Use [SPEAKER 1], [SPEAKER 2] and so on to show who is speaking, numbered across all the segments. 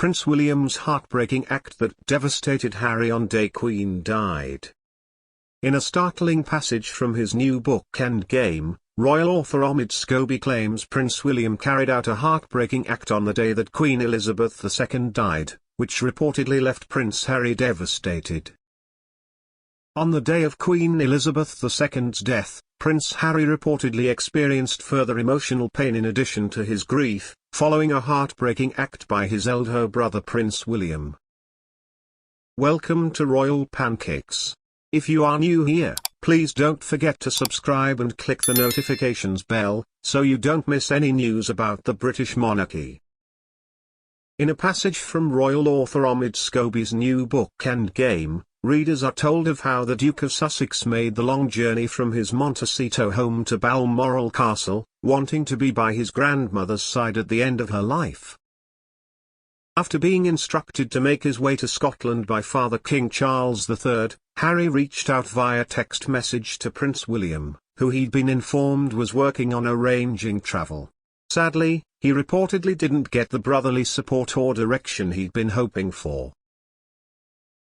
[SPEAKER 1] Prince William's heartbreaking act that devastated Harry on day Queen died. In a startling passage from his new book Endgame, royal author Omid Scobie claims Prince William carried out a heartbreaking act on the day that Queen Elizabeth II died, which reportedly left Prince Harry devastated. On the day of Queen Elizabeth II's death, Prince Harry reportedly experienced further emotional pain in addition to his grief, following a heartbreaking act by his elder brother Prince William. Welcome to Royal Pancakes. If you are new here, please don't forget to subscribe and click the notifications bell, so you don't miss any news about the British monarchy. In a passage from royal author Omid Scobie's new book Endgame, readers are told of how the Duke of Sussex made the long journey from his Montecito home to Balmoral Castle, wanting to be by his grandmother's side at the end of her life. After being instructed to make his way to Scotland by Father King Charles III, Harry reached out via text message to Prince William, who he'd been informed was working on arranging travel. Sadly, he reportedly didn't get the brotherly support or direction he'd been hoping for.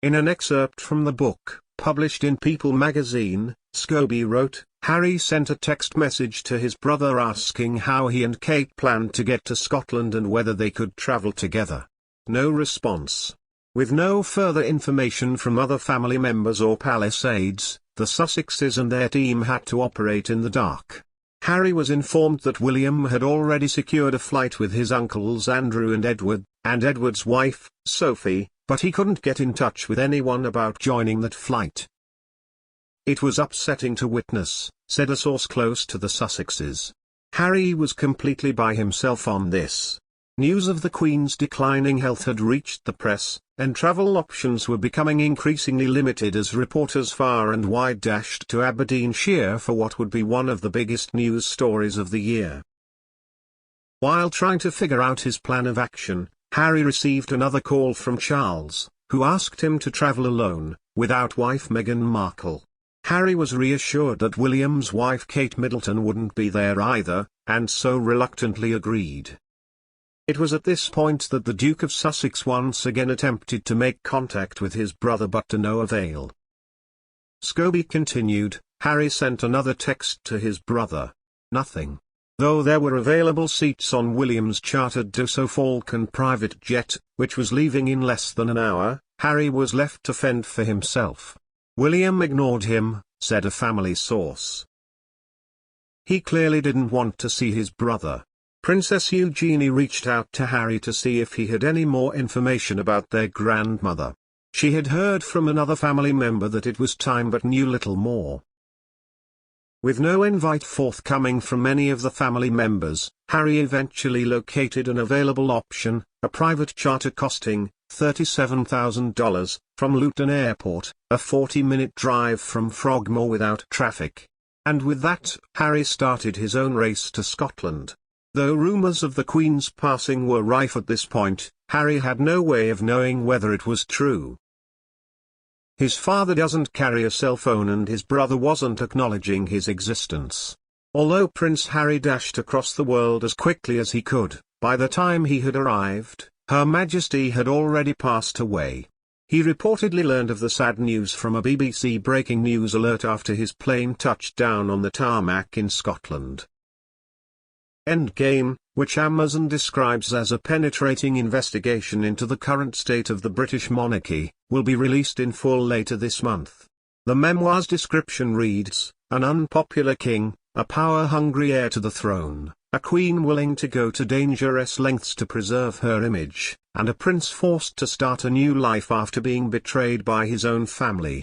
[SPEAKER 1] In an excerpt from the book, published in People magazine, Scobie wrote, Harry sent a text message to his brother asking how he and Kate planned to get to Scotland and whether they could travel together. No response. With no further information from other family members or Palisades, the Sussexes and their team had to operate in the dark. Harry was informed that William had already secured a flight with his uncles Andrew and Edward, and Edward's wife, Sophie, but he couldn't get in touch with anyone about joining that flight. It was upsetting to witness, said a source close to the Sussexes. Harry was completely by himself on this. News of the Queen's declining health had reached the press, and travel options were becoming increasingly limited as reporters far and wide dashed to Aberdeenshire for what would be one of the biggest news stories of the year. While trying to figure out his plan of action, Harry received another call from Charles, who asked him to travel alone, without wife Meghan Markle. Harry was reassured that William's wife Kate Middleton wouldn't be there either, and so reluctantly agreed. It was at this point that the Duke of Sussex once again attempted to make contact with his brother but to no avail. Scobie continued, Harry sent another text to his brother. Nothing. Though there were available seats on William's chartered Dassault Falcon private jet, which was leaving in less than an hour, Harry was left to fend for himself. William ignored him, said a family source. He clearly didn't want to see his brother. Princess Eugenie reached out to Harry to see if he had any more information about their grandmother. She had heard from another family member that it was time but knew little more. With no invite forthcoming from any of the family members, Harry eventually located an available option, a private charter costing $37,000, from Luton Airport, a 40-minute drive from Frogmore without traffic. And with that, Harry started his own race to Scotland. Though rumours of the Queen's passing were rife at this point, Harry had no way of knowing whether it was true. His father doesn't carry a cell phone and his brother wasn't acknowledging his existence. Although Prince Harry dashed across the world as quickly as he could, by the time he had arrived, Her Majesty had already passed away. He reportedly learned of the sad news from a BBC breaking news alert after his plane touched down on the tarmac in Scotland. Endgame, which Amazon describes as a penetrating investigation into the current state of the British monarchy, will be released in full later this month. The memoir's description reads, an unpopular king, a power-hungry heir to the throne, a queen willing to go to dangerous lengths to preserve her image, and a prince forced to start a new life after being betrayed by his own family.